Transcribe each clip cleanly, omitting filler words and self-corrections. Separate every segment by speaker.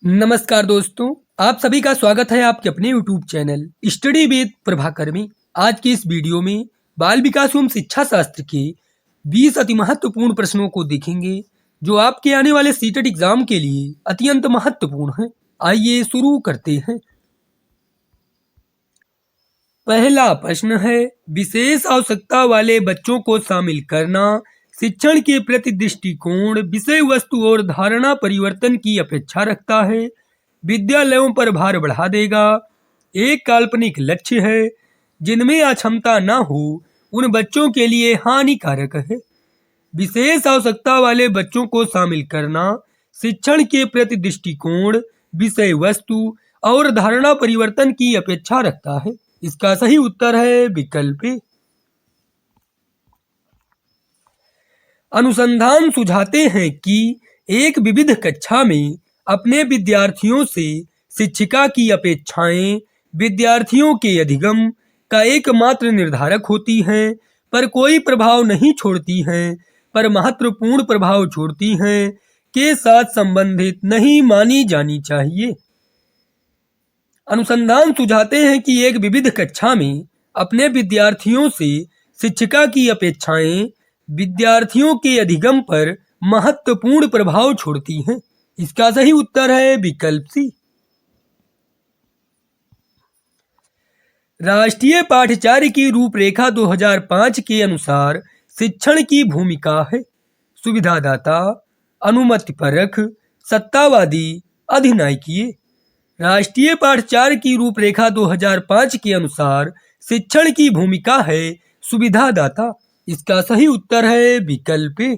Speaker 1: नमस्कार दोस्तों, आप सभी का स्वागत है आपके अपने YouTube channel study with Prabhakar में। आज की इस वीडियो में बाल विकास एवं शिक्षा शास्त्र के 20 अति महत्वपूर्ण प्रश्नों को देखेंगे जो आपके आने वाले सीटेट एग्जाम के लिए अत्यंत महत्वपूर्ण हैं। आइए शुरू करते हैं। पहला प्रश्न है, विशेष आवश्यकता वाले बच्चों को शामिल करना शिक्षण के प्रति दृष्टिकोण, विषय वस्तु और धारणा परिवर्तन की अपेक्षा रखता है, विद्यालयों पर भार बढ़ा देगा, एक काल्पनिक लक्ष्य है, जिनमें अक्षमता न हो उन बच्चों के लिए हानिकारक है। विशेष आवश्यकता वाले बच्चों को शामिल करना शिक्षण के प्रति दृष्टिकोण, विषय वस्तु और धारणा परिवर्तन की अपेक्षा रखता है। इसका सही उत्तर है विकल्प ए। अनुसंधान सुझाते हैं कि एक विविध कक्षा में अपने विद्यार्थियों से शिक्षिका की अपेक्षाएं विद्यार्थियों के अधिगम का एकमात्र निर्धारक होती हैं, पर कोई प्रभाव नहीं छोड़ती हैं, पर महत्वपूर्ण प्रभाव छोड़ती हैं, के साथ संबंधित नहीं मानी जानी चाहिए। अनुसंधान सुझाते हैं कि एक विविध कक्षा में अपने विद्यार्थियों से शिक्षिका की अपेक्षाएं विद्यार्थियों के अधिगम पर महत्वपूर्ण प्रभाव छोड़ती हैं। इसका सही उत्तर है विकल्प सी। राष्ट्रीय पाठ्यचर्या की रूपरेखा 2005 के अनुसार शिक्षण की भूमिका है सुविधादाता, अनुमतिपरक, सत्तावादी, अधिनायकीय। राष्ट्रीय पाठ्यचर्या की रूपरेखा 2005 के अनुसार शिक्षण की भूमिका है सुविधादाता। इसका सही उत्तर है विकल्प ए।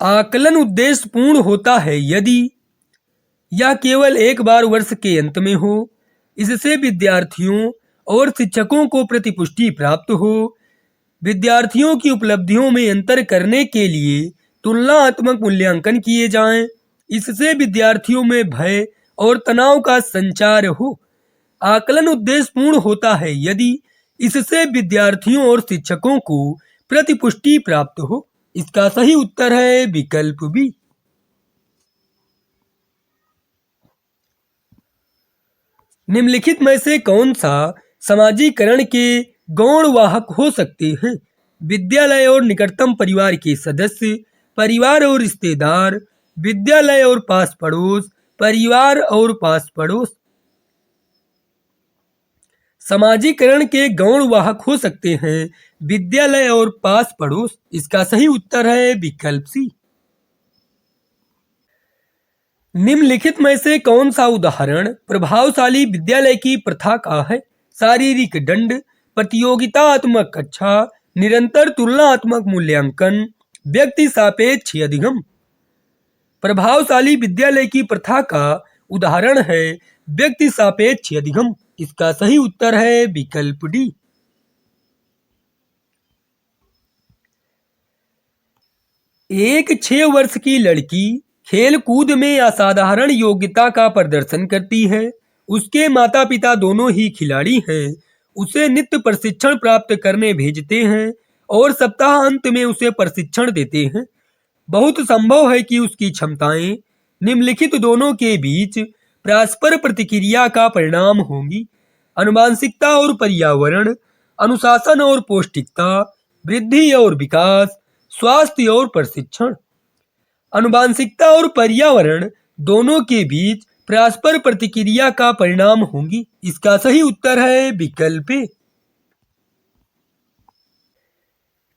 Speaker 1: आकलन उद्देश्य पूर्ण होता है यदि यह केवल एक बार वर्ष के अंत में हो, इससे विद्यार्थियों और शिक्षकों को प्रतिपुष्टि प्राप्त हो, विद्यार्थियों की उपलब्धियों में अंतर करने के लिए तुलनात्मक मूल्यांकन किए जाएं, इससे विद्यार्थियों में भय और तनाव का संचार हो। आकलन उद्देश्य पूर्ण होता है यदि इससे विद्यार्थियों और शिक्षकों को प्रतिपुष्टि प्राप्त हो। इसका सही उत्तर है विकल्प बी। निम्नलिखित में से कौन सा समाजीकरण के गौण वाहक हो सकते हैं? विद्यालय और निकटतम परिवार के सदस्य, परिवार और रिश्तेदार, विद्यालय और पास पड़ोस, परिवार और पास पड़ोस। समाजीकरण के गौण वाहक हो सकते हैं विद्यालय और पास पड़ोस। इसका सही उत्तर है विकल्प सी। निम्नलिखित में से कौन सा उदाहरण प्रभावशाली विद्यालय की प्रथा का है? शारीरिक दंड, प्रतियोगितात्मक कक्षा, निरंतर तुलनात्मक मूल्यांकन, व्यक्ति सापेक्ष अधिगम। प्रभावशाली विद्यालय की प्रथा का उदाहरण है व्यक्ति सापेक्ष अधिगम। इसका सही उत्तर है विकल्प डी। एक 6 वर्ष की लड़की खेल कूद में असाधारण योग्यता का प्रदर्शन करती है। उसके माता पिता दोनों ही खिलाड़ी हैं। उसे नित्य प्रशिक्षण प्राप्त करने भेजते हैं और सप्ताह अंत में उसे प्रशिक्षण देते हैं। बहुत संभव है कि उसकी क्षमताएं निम्नलिखित दोनों के बीच परस्पर प्रतिक्रिया का परिणाम होंगी: अनुवांशिकता और पर्यावरण, अनुशासन और पौष्टिकता, वृद्धि और विकास, स्वास्थ्य और प्रशिक्षण। अनुवांशिकता और पर्यावरण दोनों के बीच परस्पर प्रतिक्रिया का परिणाम होंगी। इसका सही उत्तर है विकल्प ए।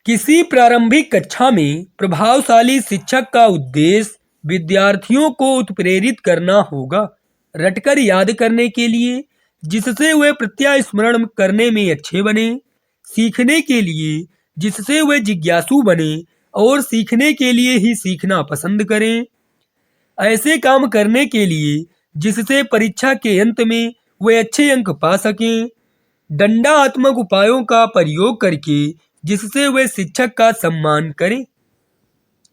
Speaker 1: किसी प्रारंभिक कक्षा में प्रभावशाली शिक्षक का उद्देश्य विद्यार्थियों को उत्प्रेरित करना होगा, रटकर याद करने के लिए, जिससे वे प्रत्यास्मरण करने में अच्छे बने, सीखने के लिए जिससे वे जिज्ञासु बने और सीखने के लिए ही सीखना पसंद करें, ऐसे काम करने के लिए जिससे परीक्षा के अंत में वे अच्छे अंक पा सकें, दंडात्मक उपायों का प्रयोग करके जिससे वे शिक्षक का सम्मान करें।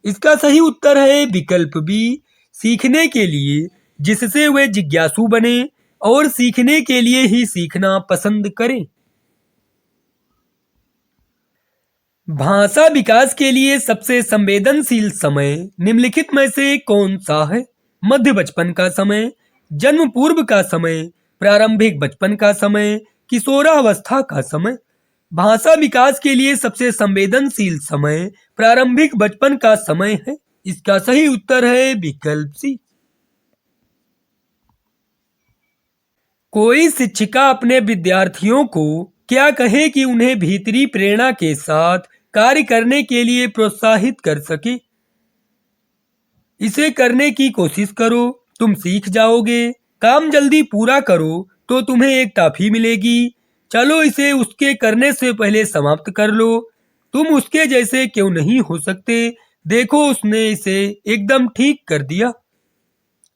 Speaker 1: इसका सही उत्तर है विकल्प बी, सीखने के लिए जिससे वे जिज्ञासु बने और सीखने के लिए ही सीखना पसंद करें। भाषा विकास के लिए सबसे संवेदनशील समय निम्नलिखित में से कौन सा है? मध्य बचपन का समय, जन्म पूर्व का समय, प्रारंभिक बचपन का समय, किशोरावस्था का समय। भाषा विकास के लिए सबसे संवेदनशील समय प्रारंभिक बचपन का समय है। इसका सही उत्तर है विकल्प सी। कोई शिक्षिका अपने विद्यार्थियों को क्या कहे कि उन्हें भीतरी प्रेरणा के साथ कार्य करने के लिए प्रोत्साहित कर सके? इसे करने की कोशिश करो, तुम सीख जाओगे। काम जल्दी पूरा करो तो तुम्हें एक टॉफी मिलेगी। चलो इसे उसके करने से पहले समाप्त कर लो। तुम उसके जैसे क्यों नहीं हो सकते? देखो उसने इसे एकदम ठीक कर दिया।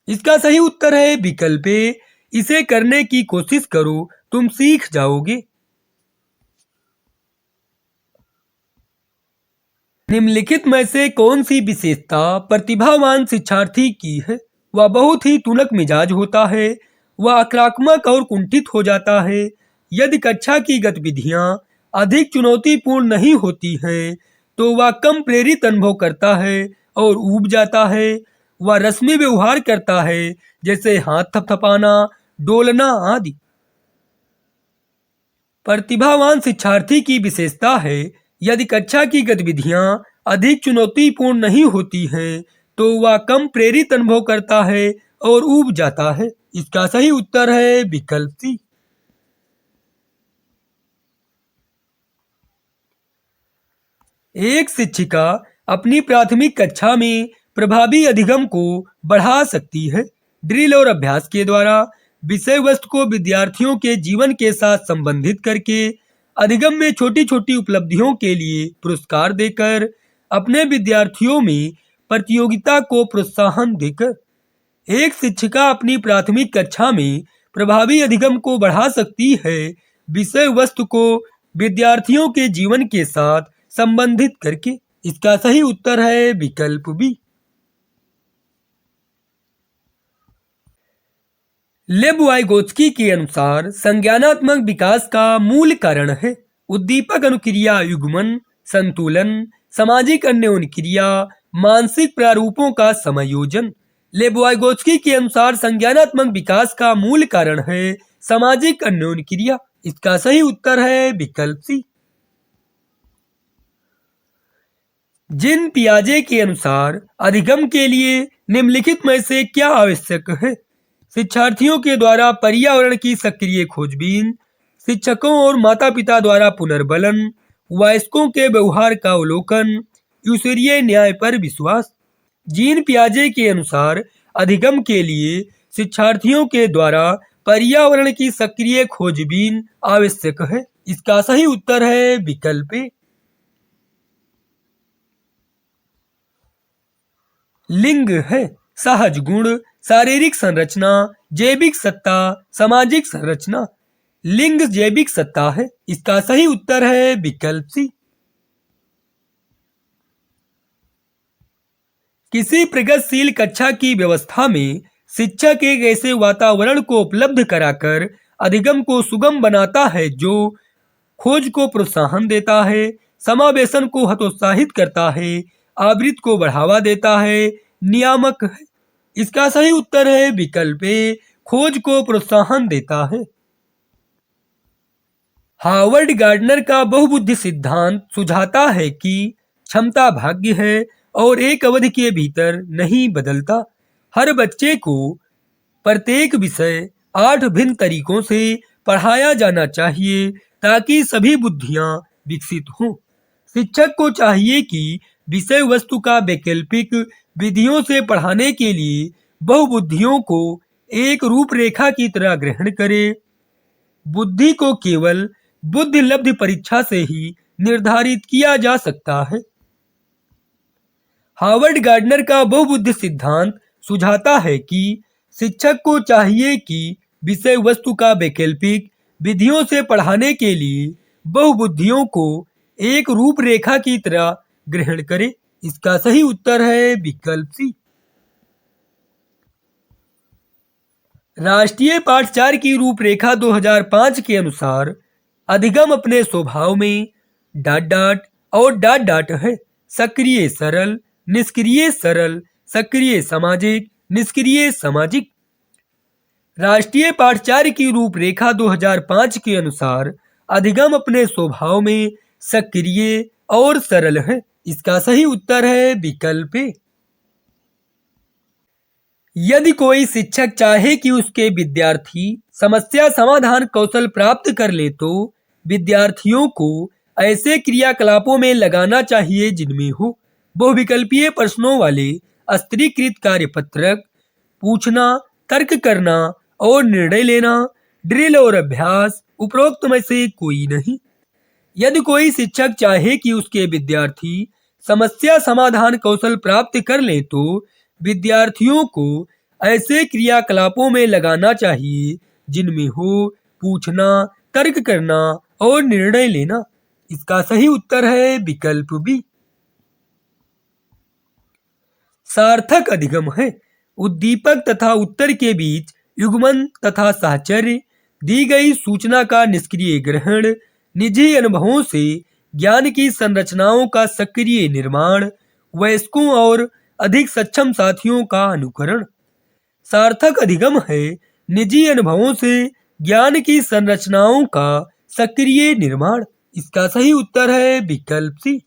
Speaker 1: इसका सही उत्तर है विकल्प ए। इसे करने की कोशिश करो, तुम सीख जाओगे। निम्नलिखित में से कौन सी विशेषता प्रतिभावान शिक्षार्थी की है? वह बहुत ही तुनक मिजाज होता है, वह आक्रामक और कुंठित हो जाता है। यदि कक्षा की गतिविधियां अधिक चुनौतीपूर्ण नहीं होती हैं, तो वह कम प्रेरित अनुभव करता है और ऊब जाता है। वह रस्मी व्यवहार करता है, जैसे हाथ थपथपाना, डोलना आदि। प्रतिभावान शिक्षार्थी की विशेषता है, यदि कक्षा की गतिविधियां अधिक चुनौतीपूर्ण नहीं होती हैं, तो वह कम प्रेरित अनुभव करता है और ऊब जाता है। इसका सही उत्तर है विकल्प सी। एक शिक्षिका अपनी प्राथमिक कक्षा में प्रभावी अधिगम को बढ़ा सकती है। ड्रिल और अभ्यास के द्वारा विषय वस्तु को विद्यार्थियों के जीवन के साथ संबंधित करके, अधिगम में छोटी छोटी उपलब्धियों के लिए पुरस्कार देकर, अपने विद्यार्थियों में प्रतियोगिता को प्रोत्साहन देकर। एक शिक्षिका अपनी प्राथमिक कक्षा में प्रभावी अधिगम को बढ़ा सकती है, विषय वस्तु को विद्यार्थियों के जीवन के साथ संबंधित करके। इसका सही उत्तर है विकल्प बी। लेब वाइगोत्स्की के अनुसार संज्ञानात्मक विकास का मूल कारण है उद्दीपक अनुक्रिया युग्मन, संतुलन, सामाजिक अन्योन्क्रिया, मानसिक प्रारूपों का समायोजन। लेब वाइगोत्स्की के अनुसार संज्ञानात्मक विकास का मूल कारण है सामाजिक अन्योन्क्रिया। इसका सही उत्तर है विकल्प सी। जिन पियाजे के अनुसार अधिगम के लिए निम्नलिखित में से क्या आवश्यक है? शिक्षार्थियों के द्वारा पर्यावरण की सक्रिय खोजबीन, शिक्षकों और माता पिता द्वारा पुनर्बलन, वयस्कों के व्यवहार का अवलोकन, यूसरीय न्याय पर विश्वास। जीन पियाजे के अनुसार अधिगम के लिए शिक्षार्थियों के द्वारा पर्यावरण की सक्रिय खोजबीन आवश्यक है। इसका सही उत्तर है विकल्प ए। लिंग है सहज गुण, शारीरिक संरचना, जैविक सत्ता, सामाजिक संरचना। लिंग जैविक सत्ता है। इसका सही उत्तर है विकल्प सी। किसी प्रगतिशील कक्षा की व्यवस्था में शिक्षक एक ऐसे वातावरण को उपलब्ध कराकर अधिगम को सुगम बनाता है जो खोज को प्रोत्साहन देता है, समावेशन को हतोत्साहित करता है, आवृत्ति को बढ़ावा देता है, नियामक है। इसका सही उत्तर है विकल्प ए, खोज को प्रोत्साहन देता है। हार्वर्ड गार्डनर का बहुबुद्धि सिद्धांत सुझाता है कि क्षमता भाग्य है और एक अवधि के भीतर नहीं बदलता। हर बच्चे को प्रत्येक विषय 8 भिन्न तरीकों से पढ़ाया जाना चाहिए ताकि सभी बुद्धियां विकसित हों। शिक्षक को चाहिए कि विषय वस्तु का वैकल्पिक विधियों से पढ़ाने के लिए बहुबुद्धियों को एक रूपरेखा की तरह ग्रहण करे। बुद्धि को केवल बुद्धि लब्धि परीक्षा से ही निर्धारित किया जा सकता है। हार्वर्ड गार्डनर का बहुबुद्धि सिद्धांत सुझाता है कि शिक्षक को चाहिए कि विषय वस्तु का वैकल्पिक विधियों से पढ़ाने के लिए बहुबुद्धियों को एक रूपरेखा की तरह ग्रहण करे। इसका सही उत्तर है विकल्प सी। राष्ट्रीय पाठचार की रूपरेखा 2005 के अनुसार अधिगम अपने स्वभाव में ... और डाट डाट है। सक्रिय सरल, निष्क्रिय सरल, सक्रिय सामाजिक, निष्क्रिय सामाजिक। राष्ट्रीय पाठ्यचर्या की रूपरेखा 2005 के अनुसार अधिगम अपने स्वभाव में सक्रिय और सरल है। इसका सही उत्तर है विकल्प ए। यदि कोई शिक्षक चाहे कि उसके विद्यार्थी समस्या समाधान कौशल प्राप्त कर ले तो विद्यार्थियों को ऐसे क्रियाकलापों में लगाना चाहिए जिनमें हो बहुविकल्पीय प्रश्नों वाले स्तरीकृत कार्यपत्रक, पूछना, तर्क करना और निर्णय लेना, ड्रिल और अभ्यास, उपरोक्त में से कोई नहीं। यदि कोई शिक्षक चाहे कि उसके विद्यार्थी समस्या समाधान कौशल प्राप्त कर ले तो विद्यार्थियों को ऐसे क्रियाकलापों में लगाना चाहिए जिनमें हो पूछना, तर्क करना और निर्णय लेना। इसका सही उत्तर है विकल्प बी। सार्थक अधिगम है उद्दीपक तथा उत्तर के बीच युग्मन तथा साहचर्य, दी गई सूचना का निष्क्रिय ग्रहण, निजी अनुभवों से ज्ञान की संरचनाओं का सक्रिय निर्माण, वयस्कों और अधिक सक्षम साथियों का अनुकरण। सार्थक अधिगम है निजी अनुभवों से ज्ञान की संरचनाओं का सक्रिय निर्माण। इसका सही उत्तर है विकल्प सी।